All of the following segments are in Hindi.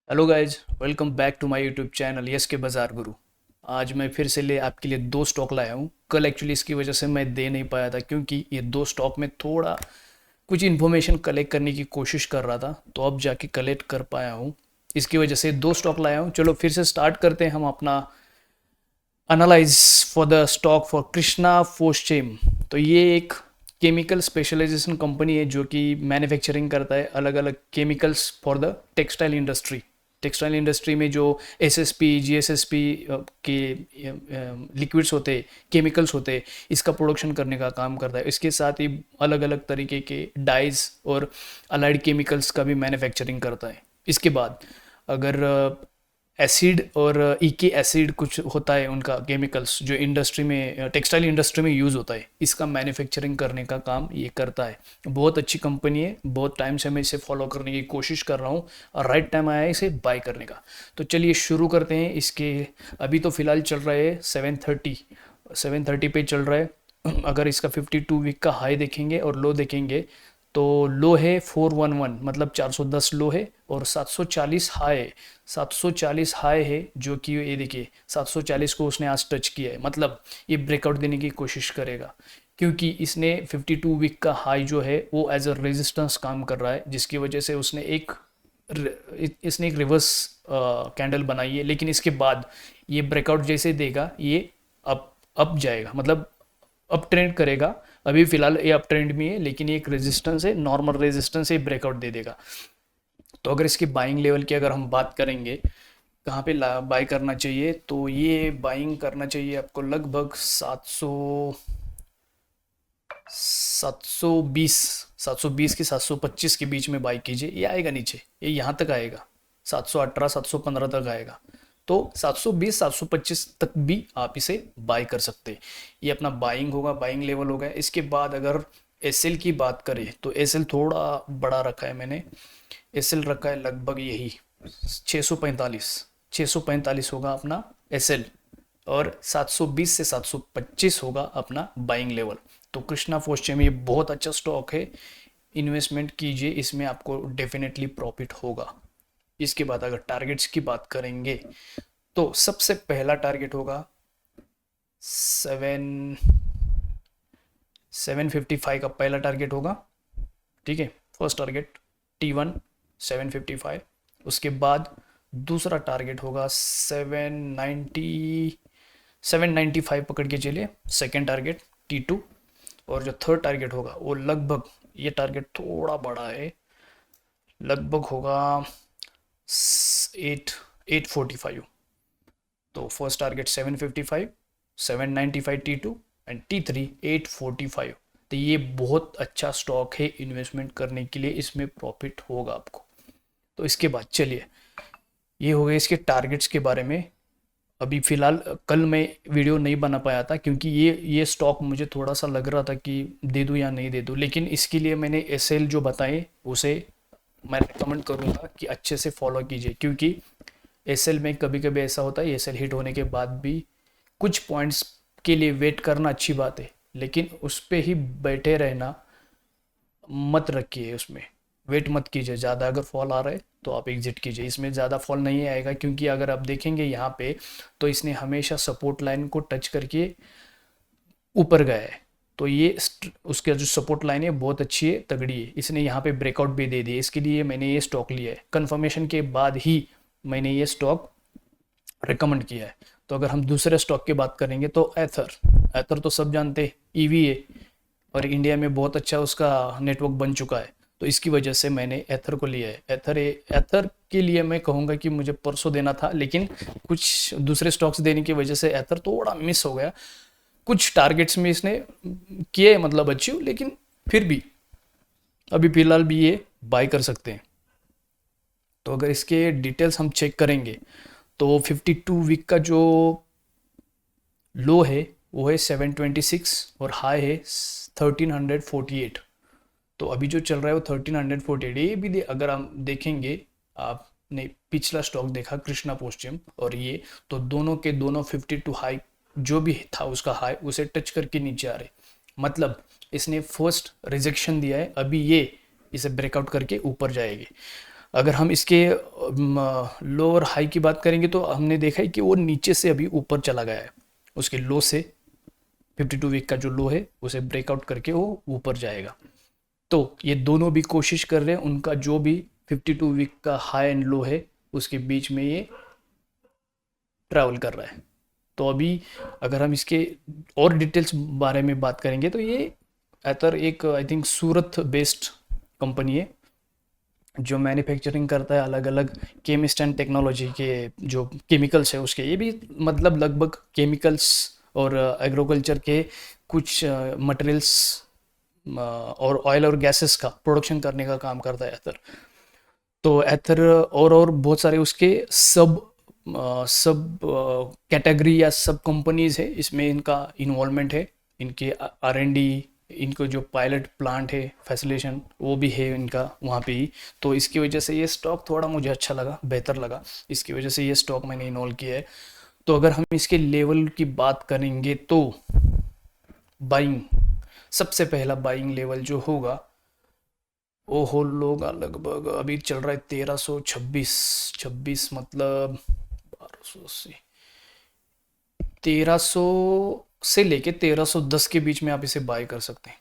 Hello guys, welcome back to my YouTube channel S K Bazaar गुरु। आज मैं फिर से ले आपके लिए दो स्टॉक लाया हूँ। कल एक्चुअली इसकी वजह से मैं दे नहीं पाया था क्योंकि ये दो स्टॉक में थोड़ा कुछ इन्फॉर्मेशन कलेक्ट करने की कोशिश कर रहा था, तो अब जाके कलेक्ट कर पाया हूँ। इसकी वजह से दो स्टॉक लाया हूँ। चलो फिर से स्टार्ट करते हैं हम अपना analyse for the stock for Krishna Phoschem. तो ये एक केमिकल स्पेशलाइजेशन कंपनी है जो कि मैन्युफैक्चरिंग करता है अलग अलग chemicals for the textile industry. Textile industry में जो एसएसपी जीएसएसपी के लिक्विड्स होते हैं, केमिकल्स होते हैं, इसका प्रोडक्शन करने का काम करता है। इसके साथ ही अलग अलग तरीके के डाइज और अलाइड केमिकल्स का भी मैन्युफैक्चरिंग करता है। इसके बाद अगर एसिड और ईके एसिड कुछ होता है उनका केमिकल्स जो इंडस्ट्री में टेक्सटाइल इंडस्ट्री में यूज़ होता है, इसका मैन्युफैक्चरिंग करने का काम ये करता है। बहुत अच्छी कंपनी है, बहुत टाइम से मैं इसे फॉलो करने की कोशिश कर रहा हूँ और राइट टाइम आया है इसे बाय करने का। तो चलिए शुरू करते हैं इसके। अभी तो फ़िलहाल चल रहा है 730 पे चल रहा है। अगर इसका 52 वीक का हाई देखेंगे और लो देखेंगे तो लो है 411, मतलब 410 लो है और 740 हाई है। 740 हाई है जो कि ये देखिए 740 को उसने आज टच किया है, मतलब ये ब्रेकआउट देने की कोशिश करेगा क्योंकि इसने 52 वीक का हाई जो है वो एज अ रेजिस्टेंस काम कर रहा है, जिसकी वजह से इसने एक रिवर्स कैंडल बनाई है। लेकिन इसके बाद ये ब्रेकआउट जैसे देगा ये अप जाएगा, मतलब अप ट्रेंड करेगा। अभी फिलहाल ये अप ट्रेंड में है, लेकिन ये एक रेजिस्टेंस है, नॉर्मल रेजिस्टेंस है, ब्रेकआउट दे देगा। तो अगर इसकी बाइंग लेवल की अगर हम बात करेंगे कहाँ पे बाई करना चाहिए, तो ये बाइंग करना चाहिए आपको लगभग 720 720 की 725 के बीच में बाई कीजिए। ये आएगा नीचे, ये यहाँ तक आएगा, 718 715 तक आएगा। तो 720 725 तक भी आप इसे बाई कर सकते हैं। ये अपना बाइंग होगा, बाइंग लेवल होगा। इसके बाद अगर एसएल की बात करें तो एसएल थोड़ा बड़ा रखा है मैंने। एसएल रखा है लगभग यही 645 645 होगा अपना एसएल, और 720 से 725 होगा अपना बाइंग लेवल। तो कृष्णा फोस्चे में ये बहुत अच्छा स्टॉक है, इन्वेस्टमेंट कीजिए, इसमें आपको डेफिनेटली प्रॉफिट होगा। इसके बाद अगर टारगेट्स की बात करेंगे तो सबसे पहला टारगेट होगा 755 का पहला टारगेट होगा। ठीक है, फर्स्ट टारगेट T1 755। उसके बाद दूसरा टारगेट होगा 795 पकड़ के चलिए, सेकेंड टारगेट T2। और जो थर्ड टारगेट होगा वो लगभग, ये टारगेट थोड़ा बड़ा है, लगभग होगा 845। तो first target 755, 795 T2 and T3 845। तो ये बहुत अच्छा स्टॉक है इन्वेस्टमेंट करने के लिए, इसमें प्रॉफिट होगा आपको। तो इसके बाद चलिए, ये हो गए इसके टारगेट्स के बारे में। अभी फ़िलहाल कल मैं वीडियो नहीं बना पाया था क्योंकि ये स्टॉक मुझे थोड़ा सा लग रहा था कि दे दूँ या नहीं दे दूँ, लेकिन इसके लिए मैंने एसएल जो बताए उसे मैं रिकमेंड करूँगा कि अच्छे से फॉलो कीजिए। क्योंकि एसएल में कभी कभी ऐसा होता है, एसएल हिट होने के बाद भी कुछ पॉइंट्स के लिए वेट करना अच्छी बात है, लेकिन उस पर ही बैठे रहना मत रखिए, उसमें वेट मत कीजिए। ज़्यादा अगर फॉल आ रहा है तो आप एग्जिट कीजिए, इसमें ज़्यादा फॉल नहीं आएगा। क्योंकि अगर आप देखेंगे यहाँ पे तो इसने हमेशा सपोर्ट लाइन को टच करके ऊपर गया है। तो ये उसका जो सपोर्ट लाइन है बहुत अच्छी है, तगड़ी है। इसने यहाँ पे ब्रेकआउट भी दे दिया, इसके लिए मैंने ये स्टॉक लिया है। कन्फर्मेशन के बाद ही मैंने ये स्टॉक रिकमेंड किया है। तो अगर हम दूसरे स्टॉक की बात करेंगे तो एथर। एथर तो सब जानते हैं, ईवी है और इंडिया में बहुत अच्छा उसका नेटवर्क बन चुका है। तो इसकी वजह से मैंने एथर को लिया है। एथर के लिए मैं कहूँगा कि मुझे परसों देना था, लेकिन कुछ दूसरे स्टॉक्स देने की वजह से एथर थोड़ा मिस हो गया। कुछ टारगेट्स में इसने किए मतलब अचीव, लेकिन फिर भी अभी फिलहाल भी ये बाय कर सकते हैं। तो अगर इसके डिटेल्स हम चेक करेंगे तो 52 वीक का जो लो है वो है 726 और हाई है 1348। तो अभी जो चल रहा है वो 1348। ये भी अगर हम देखेंगे, आपने पिछला स्टॉक देखा कृष्णा पोस्टियम और ये, तो दोनों के दोनों 52 हाई जो भी था उसका हाई उसे टच करके नीचे आ रहे, मतलब इसने फर्स्ट रिजेक्शन दिया है। अभी ये इसे ब्रेकआउट करके ऊपर जाएगी। अगर हम इसके लो और हाई की बात करेंगे तो हमने देखा है कि वो नीचे से अभी ऊपर चला गया है, उसके लो से 52 वीक का जो लो है उसे ब्रेकआउट करके वो ऊपर जाएगा। तो ये दोनों भी कोशिश कर रहे हैं, उनका जो भी 52 वीक का हाई एंड लो है उसके बीच में ये ट्रैवल कर रहा है। तो अभी अगर हम इसके और डिटेल्स बारे में बात करेंगे तो ये एथर एक I think Surat based company है जो मैन्युफैक्चरिंग करता है अलग अलग केमिस्ट एंड टेक्नोलॉजी के जो केमिकल्स है उसके। ये भी मतलब लगभग केमिकल्स और एग्रीकल्चर के कुछ मटेरियल्स और ऑयल और गैसेस का प्रोडक्शन करने का काम करता है एथर। तो एथर और बहुत सारे उसके सब कैटेगरी या सब कंपनीज है, इसमें इनका इन्वॉल्वमेंट है। इनके R&D, इनको जो पायलट प्लांट है फैसिलेशन वो भी है इनका वहाँ पे ही। तो इसकी वजह से ये स्टॉक थोड़ा मुझे अच्छा लगा, बेहतर लगा, इसकी वजह से ये स्टॉक मैंने इन्वॉल्व किया है। तो अगर हम इसके लेवल की बात करेंगे तो बाइंग, सबसे पहला बाइंग लेवल जो होगा वो हो लोगा लगभग अभी चल रहा है 1326, 26 मतलब 1280, 1300 से लेके 1310 के बीच में आप इसे बाय कर सकते हैं।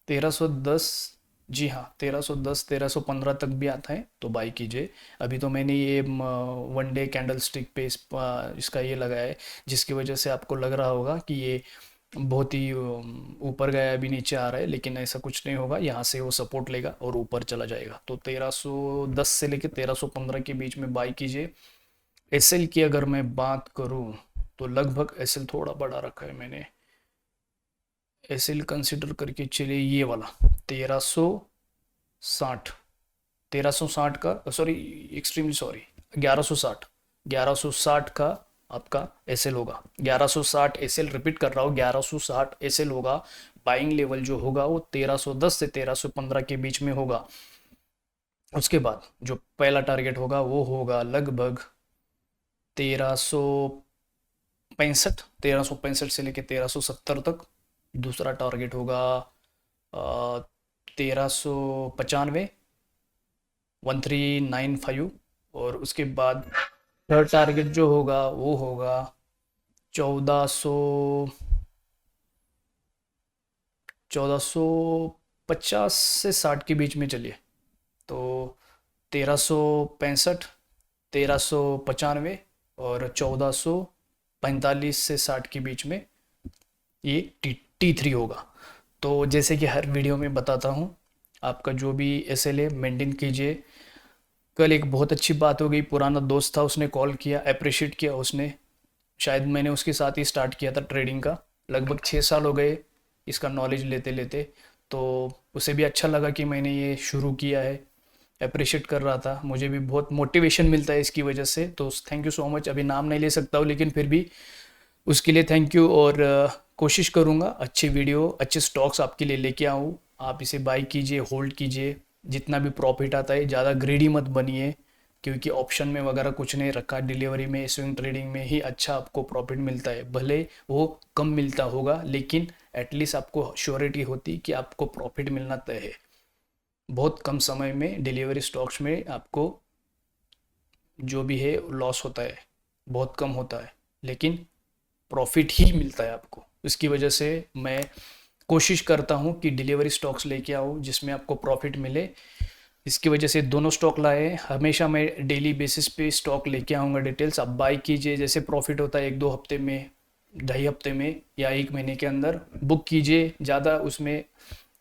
1310, जी हाँ 1310 1315 तक भी आता है तो बाई कीजिए। अभी तो मैंने ये 1 डे कैंडल स्टिक पे इसका ये लगाया है जिसकी वजह से आपको लग रहा होगा कि ये बहुत ही ऊपर गया अभी नीचे आ रहा है, लेकिन ऐसा कुछ नहीं होगा। यहाँ से वो सपोर्ट लेगा और ऊपर चला जाएगा। तो 1310 से लेके 1315 के बीच में बाई कीजिए। एसएल की अगर मैं बात करूँ तो लगभग एसएल थोड़ा बड़ा रखा है मैंने, एसएल कंसिडर करके चलिए ये वाला 1360, 1360 का सॉरी एक्सट्रीमली सॉरी 1160, 1160 का आपका एसएल होगा। 1160 एसएल, रिपीट कर रहा हूँ 1160 एसएल होगा। बाइंग लेवल जो होगा वो 1310 से 1315 के बीच में होगा। उसके बाद जो पहला टारगेट होगा वो होगा लगभग 1365, 1365 से लेके 1370 तक। दूसरा टारगेट होगा 1395, 1395। और उसके बाद थर्ड टारगेट जो होगा वो होगा 1450 से 60 के बीच में चलिए। तो 1365, 1395 और 1445 से 60 के बीच में ये T3 होगा। तो जैसे कि हर वीडियो में बताता हूँ, आपका जो भी एसएल है मेंटेन कीजिए। कल एक बहुत अच्छी बात हो गई, पुराना दोस्त था उसने कॉल किया, अप्रिशिएट किया उसने। शायद मैंने उसके साथ ही स्टार्ट किया था ट्रेडिंग का, लगभग 6 साल हो गए इसका नॉलेज लेते लेते। तो उसे भी अच्छा लगा कि मैंने ये शुरू किया है, अप्रिशिएट कर रहा था। मुझे भी बहुत मोटिवेशन मिलता है इसकी वजह से। तो थैंक यू सो मच। अभी नाम नहीं ले सकता हूँ लेकिन फिर भी उसके लिए थैंक यू। और कोशिश करूँगा अच्छी वीडियो अच्छे स्टॉक्स आपके लिए लेके आऊँ। आप इसे बाई कीजिए, होल्ड कीजिए, जितना भी प्रॉफिट आता है। ज़्यादा ग्रीडी मत बनिए क्योंकि ऑप्शन में वगैरह कुछ नहीं रखा। डिलीवरी में, स्विंग ट्रेडिंग में ही अच्छा आपको प्रॉफिट मिलता है। भले वो कम मिलता होगा लेकिन एटलीस्ट आपको श्योरिटी होती कि आपको प्रॉफिट मिलना तय है। बहुत कम समय में डिलीवरी स्टॉक्स में आपको जो भी है लॉस होता है, बहुत कम होता है, लेकिन प्रॉफिट ही मिलता है आपको। इसकी वजह से मैं कोशिश करता हूँ कि डिलीवरी स्टॉक्स लेके आऊँ जिसमें आपको प्रॉफिट मिले। इसकी वजह से दोनों स्टॉक लाए। हमेशा मैं डेली बेसिस पे स्टॉक लेके आऊँगा। डिटेल्स आप बाई कीजिए, जैसे प्रॉफिट होता है 1-2 हफ्ते में, 2.5 हफ्ते में या 1 महीने के अंदर बुक कीजिए। ज़्यादा उसमें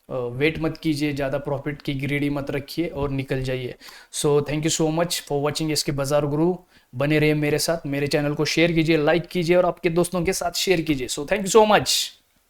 वेट मत कीजिए, ज़्यादा प्रॉफिट की ग्रीडी मत रखिए और निकल जाइए। So thank you so much for watching इसके बाजार गुरु। बने रहिए मेरे साथ, मेरे चैनल को शेयर कीजिए, लाइक कीजिए और आपके दोस्तों के साथ शेयर कीजिए। So thank you so much.